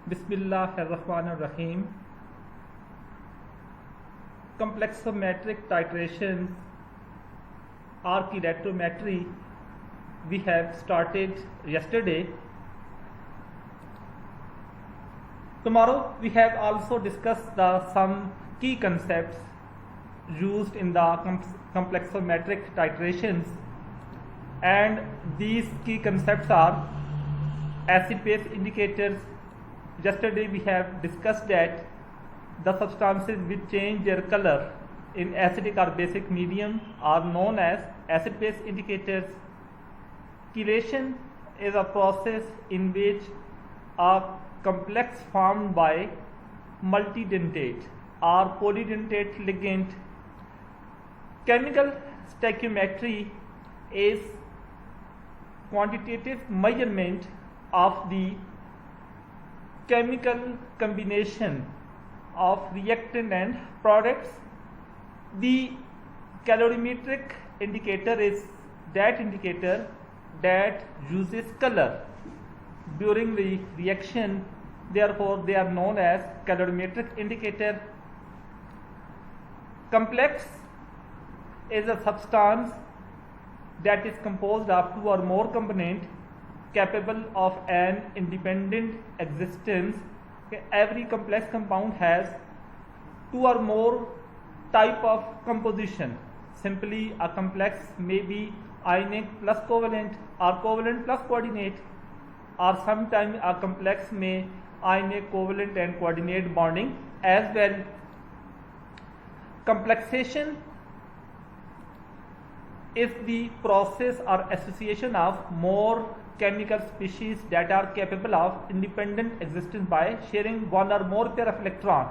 Bismillahirrahmanirrahim. Complexometric titrations or kilatometry we have started yesterday. Tomorrow we have also discussed some key concepts used in the complexometric titrations, and these key concepts are acid-base indicators. Yesterday we have discussed that the substances which change their color in acidic or basic medium are known as acid-base indicators. Chelation is a process in which a complex formed by multidentate or polydentate ligand. Chemical stoichiometry is quantitative measurement of the chemical combination of reactant and products. The calorimetric indicator is that indicator that uses color during the reaction, therefore they are known as calorimetric indicator. Complex is a substance that is composed of two or more components capable of an independent existence. Every complex compound has two or more type of composition. Simply a complex may be ionic plus covalent or covalent plus coordinate, or sometimes a complex may ionic, covalent and coordinate bonding as well. Complexation is the process or association of more chemical species that are capable of independent existence by sharing one or more pair of electrons.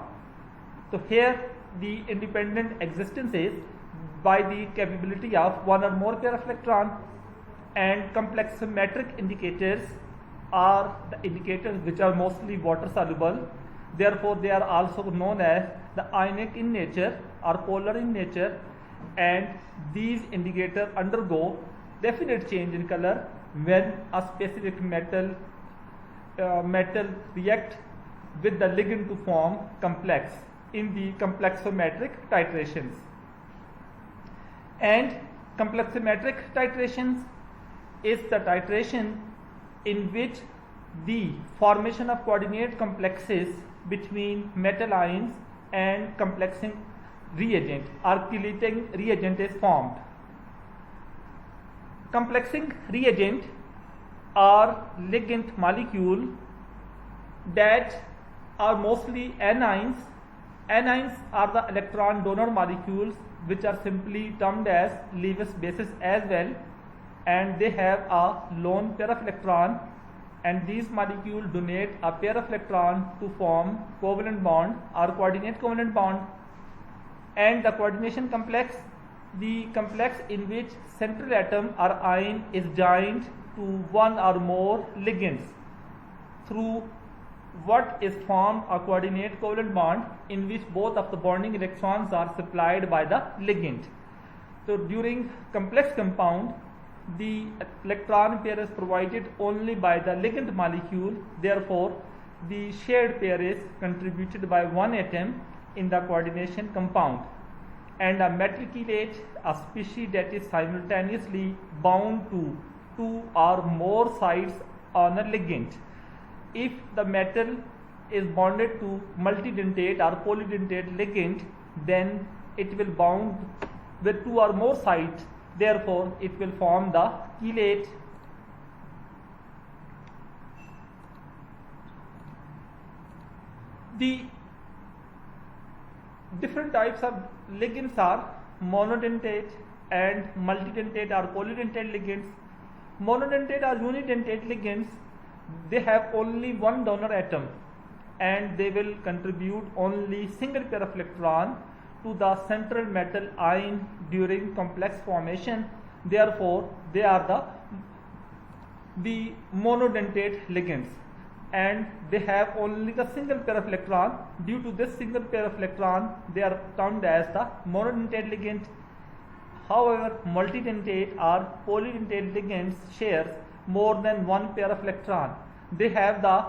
So here the independent existence is by the capability of one or more pair of electrons, and complexometric indicators are the indicators which are mostly water soluble. Therefore they are also known as the ionic in nature or polar in nature, and these indicators undergo definite change in color when a specific metal react with the ligand to form complex in the complexometric titrations. And complexometric titrations is the titration in which the formation of coordinate complexes between metal ions and complexing reagent or chelating reagent is formed. Complexing reagent are ligand molecule that are mostly anions. Anions are the electron donor molecules which are simply termed as Lewis bases as well, and they have a lone pair of electron, and these molecules donate a pair of electron to form covalent bond or coordinate covalent bond. And the coordination complex, the complex in which central atom or ion is joined to one or more ligands through what is formed a coordinate covalent bond in which both of the bonding electrons are supplied by the ligand. So during complex compound, the electron pair is provided only by the ligand molecule, therefore the shared pair is contributed by one atom in the coordination compound. And a metal chelate, a species that is simultaneously bound to two or more sides on a ligand. If the metal is bonded to multidentate or polydentate ligand, then it will bound with two or more sides, therefore it will form the chelate. The different types of ligands are monodentate and multidentate or polydentate ligands. Monodentate or unidentate ligands, they have only one donor atom and they will contribute only single pair of electron to the central metal ion during complex formation. Therefore they are the monodentate ligands, and they have only the single pair of electron. Due to this single pair of electron, they are termed as the monodentate ligand. However, multidentate or polydentate ligands shares more than one pair of electron. They have the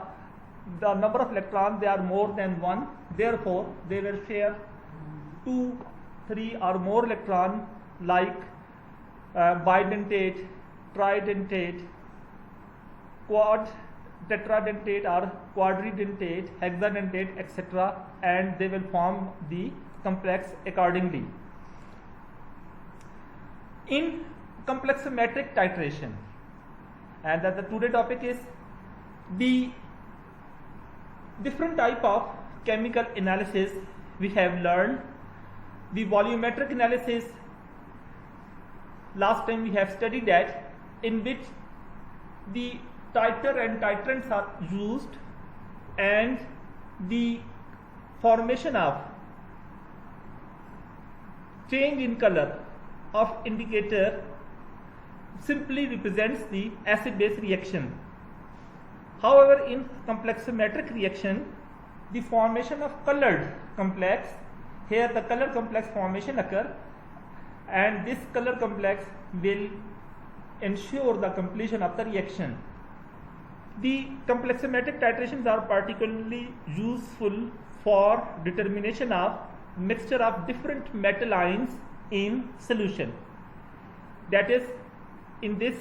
the number of electrons, they are more than 1, therefore they will share 2, 3 or more electron, like bidentate, tridentate, tetradentate or quadridentate, hexadentate, etc., and they will form the complex accordingly. In complexometric titration, and that the today topic is the different type of chemical analysis we have learned. The volumetric analysis, last time we have studied that, in which the titer and titrants are used, and the formation of change in color of indicator simply represents the acid-base reaction. However, in complexometric reaction, the formation of colored complex, here the color complex formation occur, and this color complex will ensure the completion of the reaction. The complexometric titrations are particularly useful for determination of mixture of different metal ions in solution. That is, in this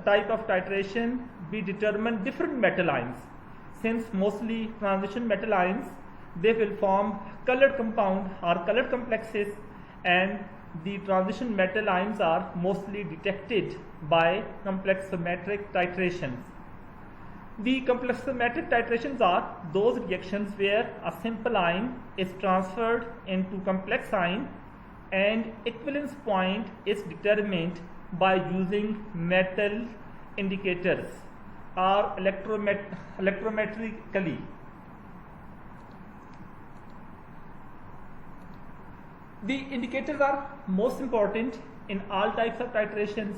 type of titration, we determine different metal ions. Since mostly transition metal ions, they will form colored compound or colored complexes, and the transition metal ions are mostly detected by complexometric titrations. The complexometric titrations are those reactions where a simple ion is transferred into complex ion and equivalence point is determined by using metal indicators or electrometrically. The indicators are most important in all types of titrations,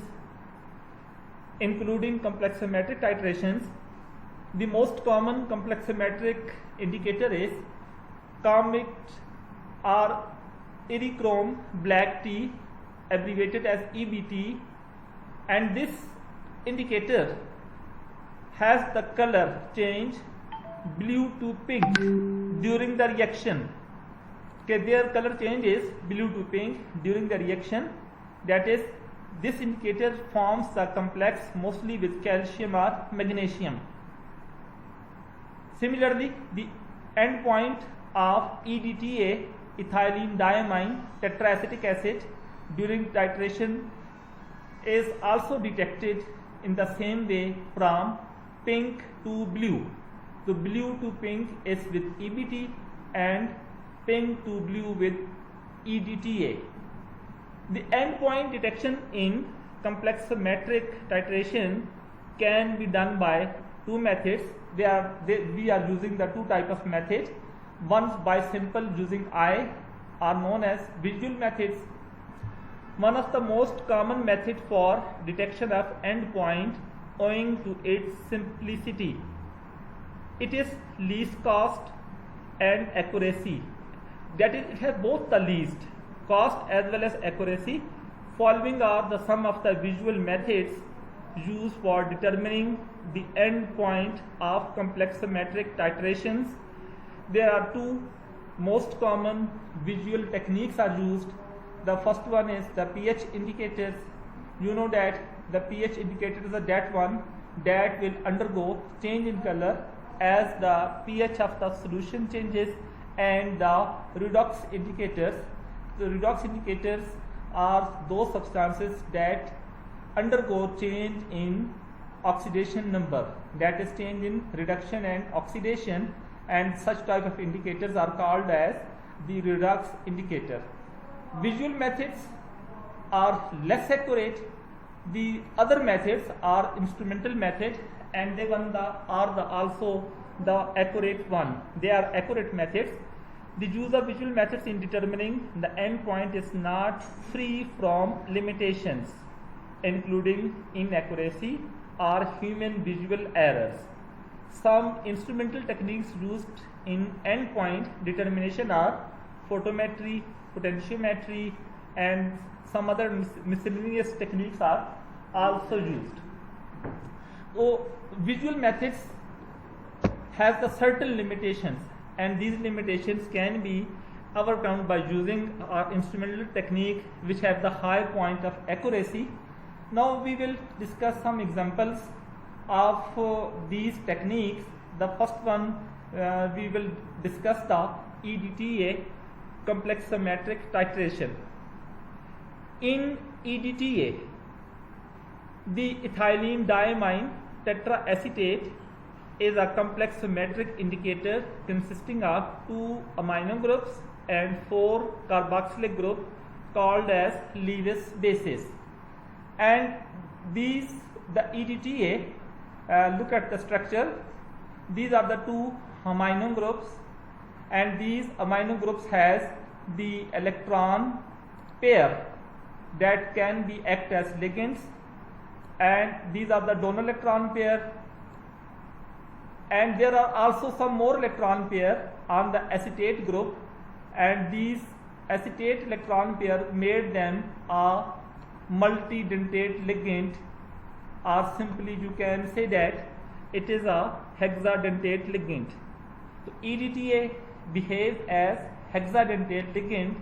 including complexometric titrations. The most common complexometric indicator is Comet or Erichrome black tea, abbreviated as EBT, and this indicator has the color change blue to pink during the reaction. Okay, their color change is blue to pink during the reaction. That is, this indicator forms a complex mostly with calcium or magnesium. Similarly, the end point of EDTA, ethylene diamine tetraacetic acid, during titration is also detected in the same way from pink to blue. So blue to pink is with EBT and pink to blue with EDTA. The endpoint detection in complexometric titration can be done by two methods. We are using the two type of methods. One by simple using eye are known as visual methods. One of the most common method for detection of endpoint owing to its simplicity. It is least cost and accuracy. That is, it has both the least cost as well as accuracy. Following are the sum of the visual methods used for determining the end point of complexometric titrations. There are two most common visual techniques are used. The first one is the pH indicators. You know that the pH indicator is that one that will undergo change in color as the pH of the solution changes, and the redox indicators. The redox indicators are those substances that undergo change in oxidation number, that is change in reduction and oxidation, and such type of indicators are called as the redox indicator. Visual methods are less accurate. The other methods are instrumental method, and they are also the accurate one. They are accurate methods. The use of visual methods in determining the endpoint is not free from limitations, including inaccuracy or human visual errors. Some instrumental techniques used in endpoint determination are photometry, potentiometry, and some other miscellaneous techniques are also used. So, visual methods has the certain limitations, and these limitations can be overcome by using our instrumental technique which have the high point of accuracy. Now we will discuss some examples of these techniques. The first one, we will discuss the EDTA, complex symmetric titration. In EDTA, the ethylene diamine tetraacetate is a complex symmetric indicator consisting of 2 amino groups and 4 carboxylic groups called as Lewis bases. And these, the EDTA, look at the structure. These are the 2 amino groups, and these amino groups has the electron pair that can be act as ligands, and these are the donor electron pair, and there are also some more electron pair on the acetate group, and these acetate electron pair made them a multidentate ligand, or simply you can say that it is a hexadentate ligand. So EDTA behaves as hexadentate ligand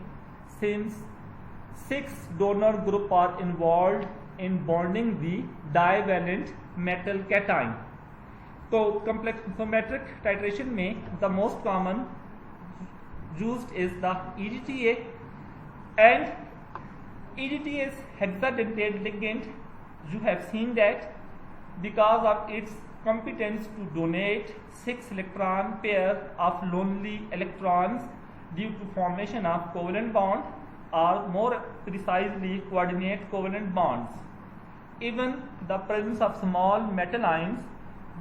since 6 donor group are involved in bonding the divalent metal cation. So complex symmetric titration में the most common used is the EDTA, and EDTA is hexadentate ligand. You have seen that because of its competence to donate 6 electron pair of lonely electrons due to formation of covalent bond, or more precisely coordinate covalent bonds. Even the presence of small metal ions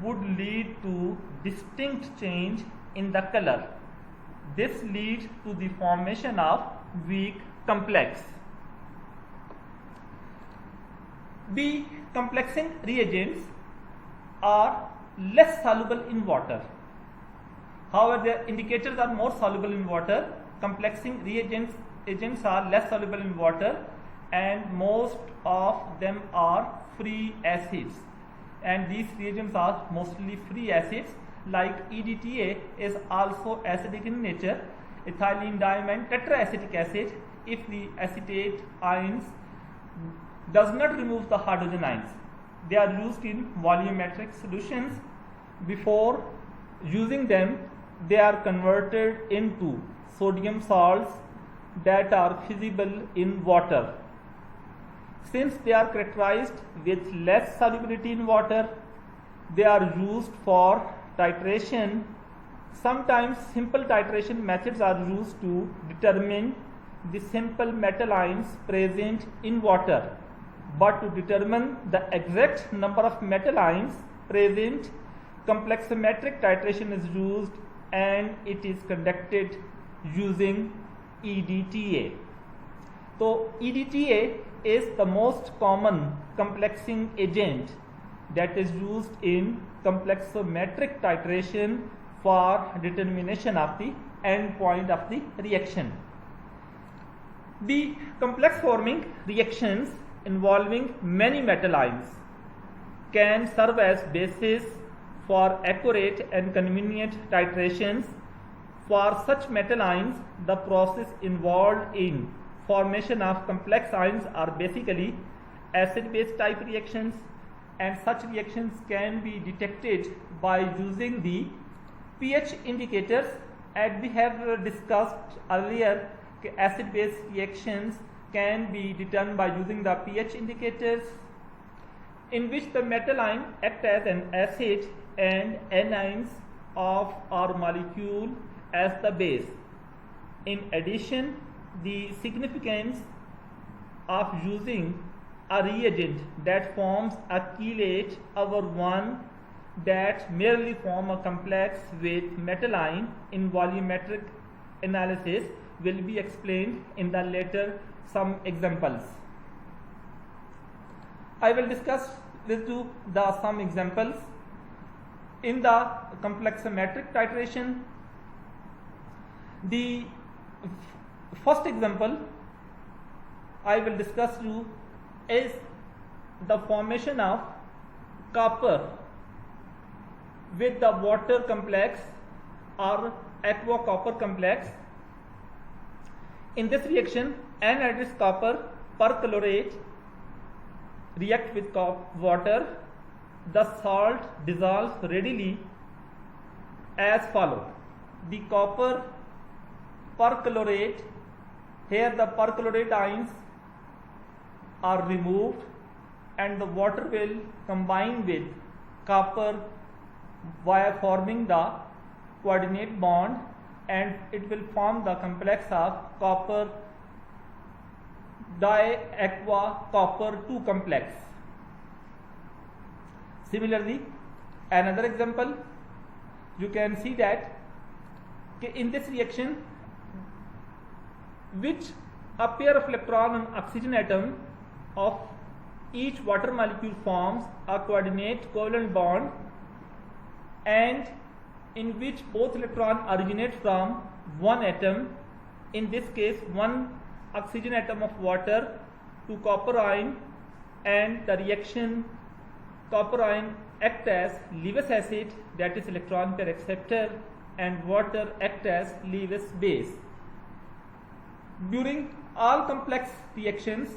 would lead to distinct change in the color. This leads to the formation of weak complex. The complexing reagents are less soluble in water. However, the indicators are more soluble in water. Complexing agents are less soluble in water, and most of them are free acids, and these reagents are mostly free acids. Like EDTA is also acidic in nature. Ethylene diamine tetraacetic acid, if the acetate ions does not remove the hydrogen ions, they are used in volumetric solutions. Before using them, they are converted into sodium salts that are feasible in water. Since they are characterized with less solubility in water, they are used for titration. Sometimes simple titration methods are used to determine the simple metal ions present in water. But to determine the exact number of metal ions present, complex symmetric titration is used, and it is conducted using EDTA. So EDTA is the most common complexing agent that is used in complex symmetric titration for determination of the end point of the reaction. The complex forming reactions involving many metal ions can serve as basis for accurate and convenient titrations. For such metal ions, the process involved in formation of complex ions are basically acid-base type reactions, and such reactions can be detected by using the pH indicators. As we have discussed earlier, acid-base reactions can be determined by using the pH indicators, in which the metal ion act as an acid and anions of our molecule as the base. In addition, the significance of using a reagent that forms a chelate over one that merely form a complex with metal ion in volumetric analysis will be explained in the later some examples. I will discuss with you some examples. In the complex symmetric titration, the first example I will discuss you is the formation of copper with the water complex or aqua copper complex. In this reaction, anhydrous copper perchlorate react with water. The salt dissolves readily as follows. The copper perchlorate, here the perchlorate ions are removed and the water will combine with copper via forming the coordinate bond, and it will form the complex of copper diaqua copper 2 complex. Similarly, another example, you can see that in this reaction, which a pair of electron on oxygen atom of each water molecule forms a coordinate covalent bond, and in which both electrons originate from one atom, in this case one oxygen atom of water to copper ion, and the reaction copper ion act as Lewis acid, that is electron pair acceptor, and water act as Lewis base. During all complex reactions,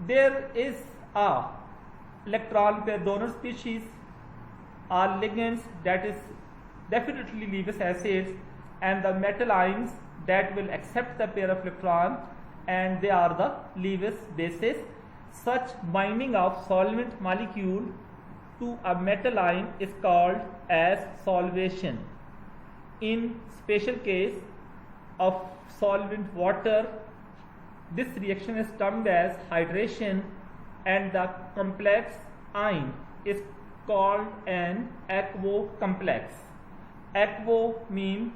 there is a electron pair donor species or ligands, that is definitely Lewis acids, and the metal ions that will accept the pair of electron, and they are the Lewis bases. Such binding of solvent molecule to a metal ion is called as solvation. In special case of solvent water, this reaction is termed as hydration, and the complex ion is called an aquo complex. Aquo means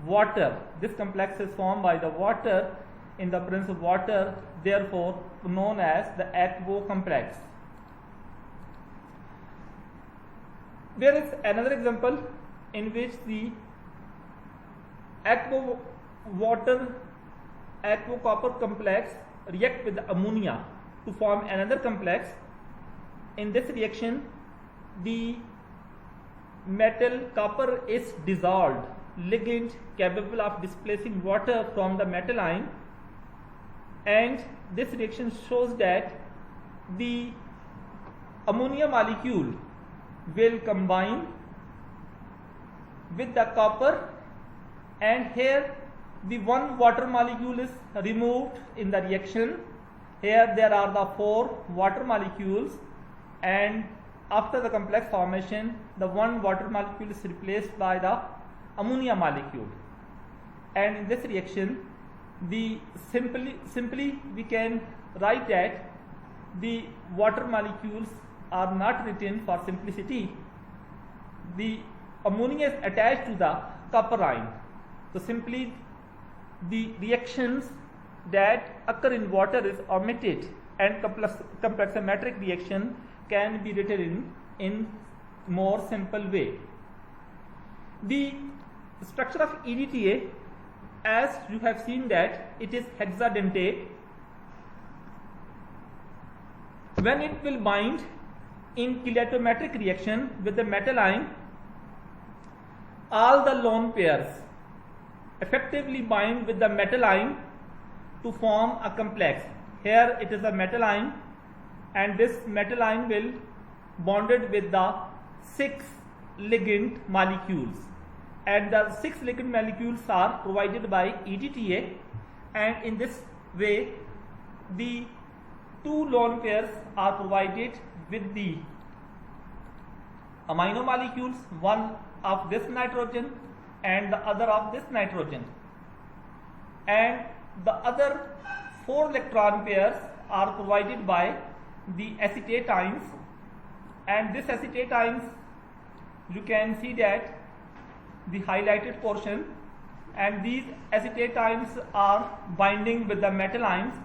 water. This complex is formed by the water in the presence of water, therefore known as the aquo complex. There is another example in which the aquo copper complex react with ammonia to form another complex. In this reaction, the metal copper is dissolved, ligand capable of displacing water from the metal ion, and this reaction shows that the ammonia molecule will combine with the copper, and here the one water molecule is removed in the reaction. Here there are the 4 water molecules, and after the complex formation, the one water molecule is replaced by the ammonia molecule. And in this reaction, the simply we can write that the water molecules are not written for simplicity. The ammonia is attached to the copper ion. So simply the reactions that occur in water is omitted, and complexometric reaction can be written in more simple way. The structure of EDTA, as you have seen that it is hexadentate. When it will bind in chelatometric reaction with the metal ion, all the lone pairs effectively bind with the metal ion to form a complex. Here it is a metal ion, and this metal ion will bonded with the 6 ligand molecules, and the 6 ligand molecules are provided by EDTA, and in this way the 2 lone pairs are provided with the amino molecules, one of this nitrogen and the other of this nitrogen, and the other 4 electron pairs are provided by the acetate ions, and this acetate ions, you can see that the highlighted portion, and these acetate ions are binding with the metal ions,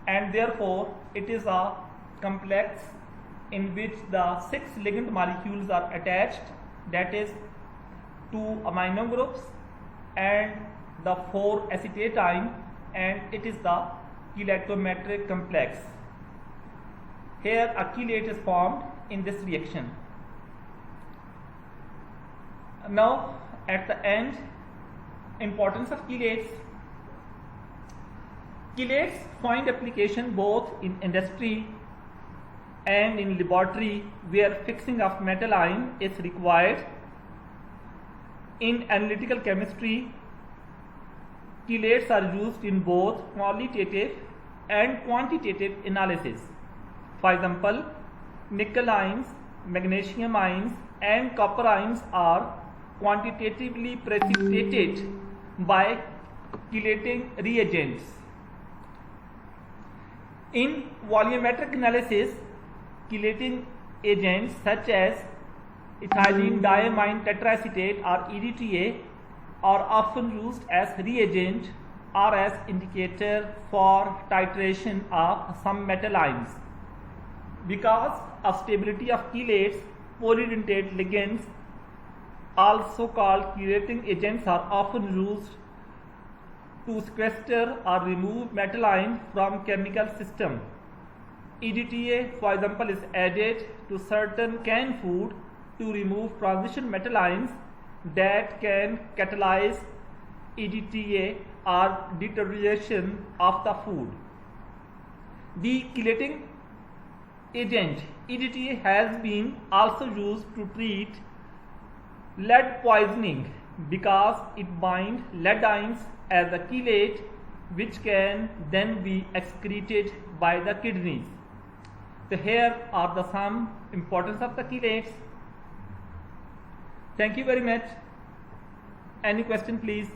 and therefore it is a complex in which the 6 ligand molecules are attached, that is 2 amino groups and the 4 acetate ion, and it is the chelatometric complex. Here a chelate is formed in this reaction. Now at the end, importance of chelates. Chelates find application both in industry and in laboratory where fixing of metal ion is required. In analytical chemistry, chelates are used in both qualitative and quantitative analysis. For example, nickel ions, magnesium ions and copper ions are quantitatively precipitated by chelating reagents. In volumetric analysis, chelating agents such as ethylene diamine tetraacetate or EDTA are often used as reagent or as indicator for titration of some metal ions. Because of stability of chelates, polydentate ligands, also called chelating agents, are often used to sequester or remove metal ion from chemical system. EDTA, for example, is added to certain canned food to remove transition metal ions that can catalyze EDTA or deterioration of the food. The chelating agent EDTA has been also used to treat lead poisoning because it binds lead ions as a chelate, which can then be excreted by the kidneys. So here are the some importance of the chelates. Thank you very much. Any question please?